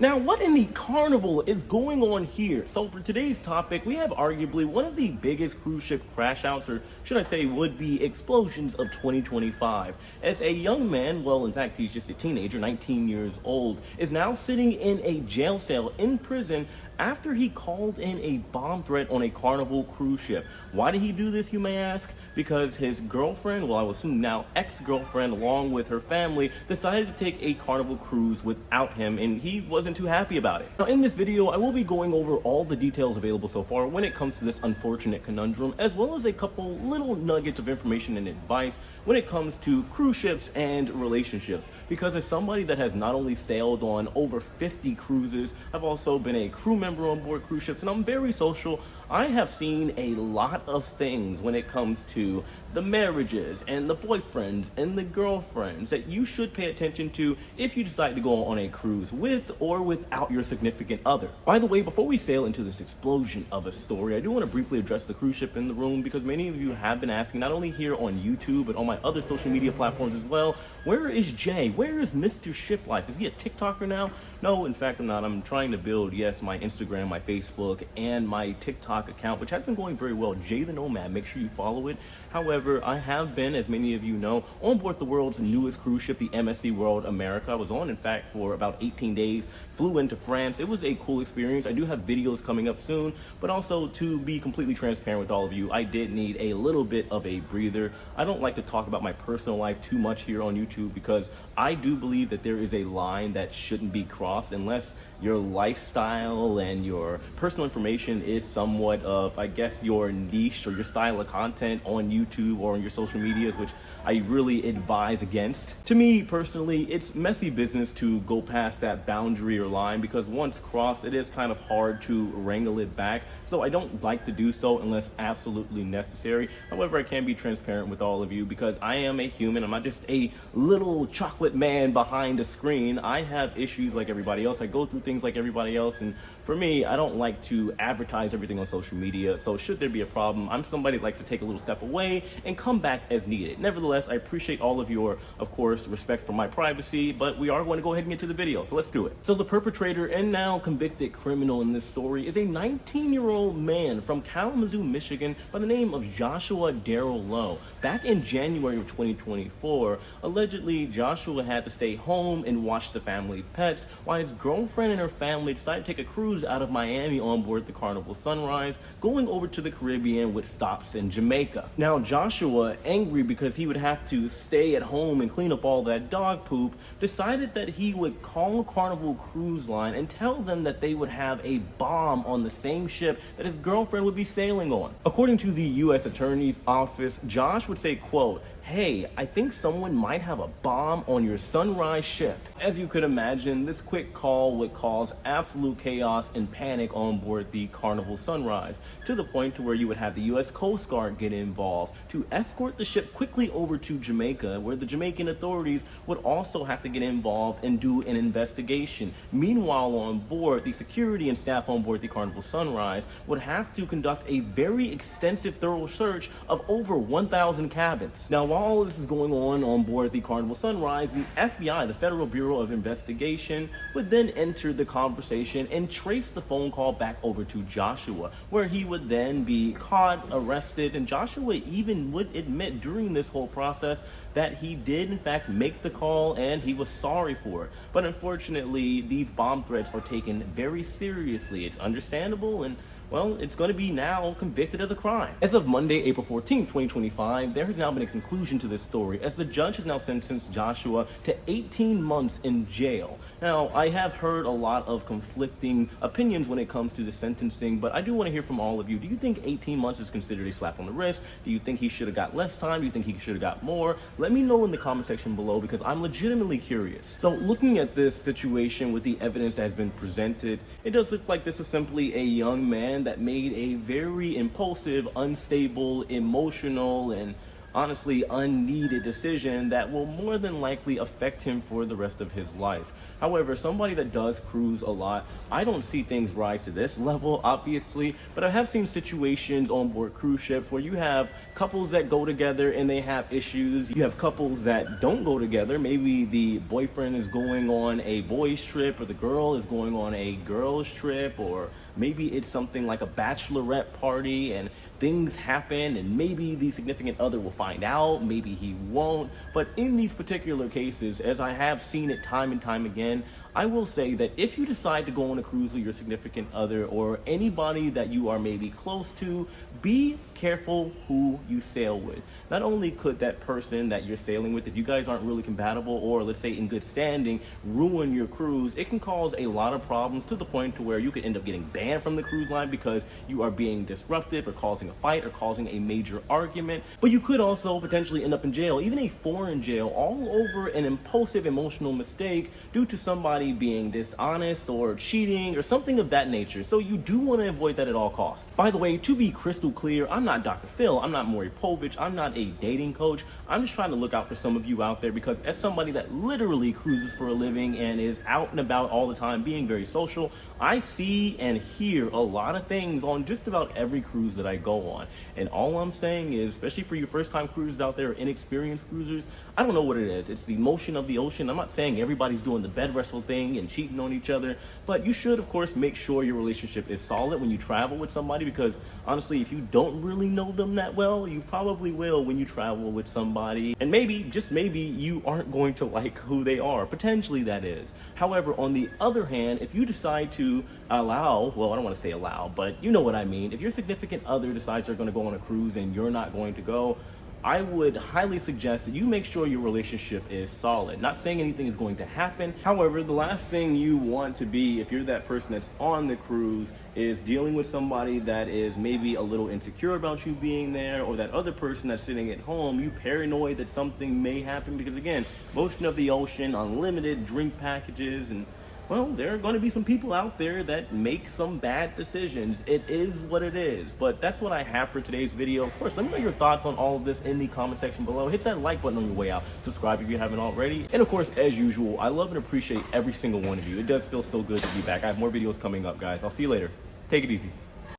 Now, what in the carnival is going on here? So for today's topic, we have arguably one of the biggest cruise ship crash outs, or should I say would-be explosions of 2025. As a young man, well, in fact, he's just a teenager, 19 years old, is now sitting in a jail cell in prison after he called in a bomb threat on a Carnival cruise ship. Why did he do this, you may ask? Because his girlfriend, well, I will assume now ex-girlfriend, along with her family, decided to take a Carnival cruise without him, and he wasn't too happy about it. Now, in this video, I will be going over all the details available so far when it comes to this unfortunate conundrum, as well as a couple little nuggets of information and advice when it comes to cruise ships and relationships. Because as somebody that has not only sailed on over 50 cruises, I've also been a crew member on board cruise ships, and I'm very social. I have seen a lot of things when it comes to the marriages and the boyfriends and the girlfriends that you should pay attention to if you decide to go on a cruise with or without your significant other. By the way, before we sail into this explosion of a story, I do want to briefly address the cruise ship in the room, because many of you have been asking, not only here on YouTube but on my other social media platforms as well, where is Jay? Where is Mr. Ship Life? Is he a TikToker now? No, in fact, I'm not. I'm trying to build, yes, my Instagram, my Facebook, and my TikTok account, which has been going very well. Jay the Nomad, make sure you follow it. However, I have been, as many of you know, on board the world's newest cruise ship, the MSC World America. I was on, in fact, for about 18 days, flew into France. It was a cool experience. I do have videos coming up soon, but also, to be completely transparent with all of you, I did need a little bit of a breather. I don't like to talk about my personal life too much here on YouTube, because I do believe that there is a line that shouldn't be crossed unless your lifestyle and your personal information is somewhat of, I guess, your niche or your style of content on YouTube or on your social medias, which I really advise against. To me personally, it's messy business to go past that boundary or line, because once crossed, it is kind of hard to wrangle it back. So I don't like to do so unless absolutely necessary. However, I can be transparent with all of you, because I am a human. I'm not just a little chocolate man behind a screen. I have issues like everybody else. I go through things like everybody else, and for me, I don't like to advertise everything on social media. So should there be a problem, I'm somebody that likes to take a little step away and come back as needed. Nevertheless, I appreciate all of your, of course, respect for my privacy, but we are going to go ahead and get to the video, so let's do it. So the perpetrator and now convicted criminal in this story is a 19-year-old man from Kalamazoo, Michigan by the name of Joshua Darrell Lowe. Back in January of 2024, allegedly Joshua had to stay home and watch the family pets while his girlfriend and her family decided to take a cruise out of Miami on board the Carnival Sunrise, going over to the Caribbean with stops in Jamaica. Now, Joshua, angry because he would have to stay at home and clean up all that dog poop, decided that he would call Carnival Cruise Line and tell them that they would have a bomb on the same ship that his girlfriend would be sailing on. According to the U.S. Attorney's Office, Josh would say, quote, "Hey, I think someone might have a bomb on your Sunrise ship." As you could imagine, this quick call would cause absolute chaos and panic on board the Carnival Sunrise, to the point to where you would have the U.S. Coast Guard get involved to escort the ship quickly over to Jamaica, where the Jamaican authorities would also have to get involved and do an investigation. Meanwhile, on board, the security and staff on board the Carnival Sunrise would have to conduct a very extensive, thorough search of over 1,000 cabins. Now, while all this is going on board the Carnival Sunrise, the FBI, the Federal Bureau of Investigation, would then enter the conversation and trace the phone call back over to Joshua, where he would then be caught, arrested, and Joshua even would admit during this whole process that he did in fact make the call and he was sorry for it. But unfortunately, these bomb threats are taken very seriously. It's understandable, and well, it's going to be now convicted as a crime. As of Monday, April 14, 2025, there has now been a conclusion to this story, as the judge has now sentenced Joshua to 18 months in jail. Now, I have heard a lot of conflicting opinions when it comes to the sentencing, but I do want to hear from all of you. Do you think 18 months is considered a slap on the wrist? Do you think he should have got less time? Do you think he should have got more? Let me know in the comment section below, because I'm legitimately curious. So looking at this situation with the evidence that has been presented, it does look like this is simply a young man that made a very impulsive, unstable, emotional, and honestly unneeded decision that will more than likely affect him for the rest of his life. However, somebody that does cruise a lot, I don't see things rise to this level, obviously, but I have seen situations on board cruise ships where you have couples that go together and they have issues. You have couples that don't go together. Maybe the boyfriend is going on a boys trip, or the girl is going on a girls trip, or maybe it's something like a bachelorette party and things happen, and maybe the significant other will find out, maybe he won't. But in these particular cases, as I have seen it time and time again, I will say that if you decide to go on a cruise with your significant other or anybody that you are maybe close to, be careful who you sail with. Not only could that person that you're sailing with, if you guys aren't really compatible or let's say in good standing, ruin your cruise, it can cause a lot of problems to the point to where you could end up getting banned from the cruise line because you are being disruptive or causing a fight or causing a major argument. But you could also potentially end up in jail, even a foreign jail, all over an impulsive emotional mistake due to somebody being dishonest or cheating or something of that nature. So you do want to avoid that at all costs. By the way, to be crystal clear, I'm not Dr. Phil, I'm not Maury Povich, I'm not a dating coach. I'm just trying to look out for some of you out there, because as somebody that literally cruises for a living and is out and about all the time being very social, I see and hear a lot of things on just about every cruise that I go on. And all I'm saying is, especially for your first time cruisers out there, inexperienced cruisers, I don't know what it is. It's the motion of the ocean. I'm not saying everybody's doing the bed wrestle thing and cheating on each other, but you should of course make sure your relationship is solid when you travel with somebody, because honestly, if you don't really know them that well, you probably will when you travel with somebody, and maybe, just maybe, you aren't going to like who they are, potentially that is. However, on the other hand, if you decide to allow, well, I don't want to say allow, but you know what I mean, if your significant other decides they're going to go on a cruise and you're not going to go, I would highly suggest that you make sure your relationship is solid. Not saying anything is going to happen. However, the last thing you want to be, if you're that person that's on the cruise, is dealing with somebody that is maybe a little insecure about you being there, or that other person that's sitting at home, you paranoid that something may happen, because again, motion of the ocean, unlimited drink packages, and well, there are going to be some people out there that make some bad decisions. It is what it is. But that's what I have for today's video. Of course, let me know your thoughts on all of this in the comment section below. Hit that like button on your way out. Subscribe if you haven't already. And of course, as usual, I love and appreciate every single one of you. It does feel so good to be back. I have more videos coming up, guys. I'll see you later. Take it easy.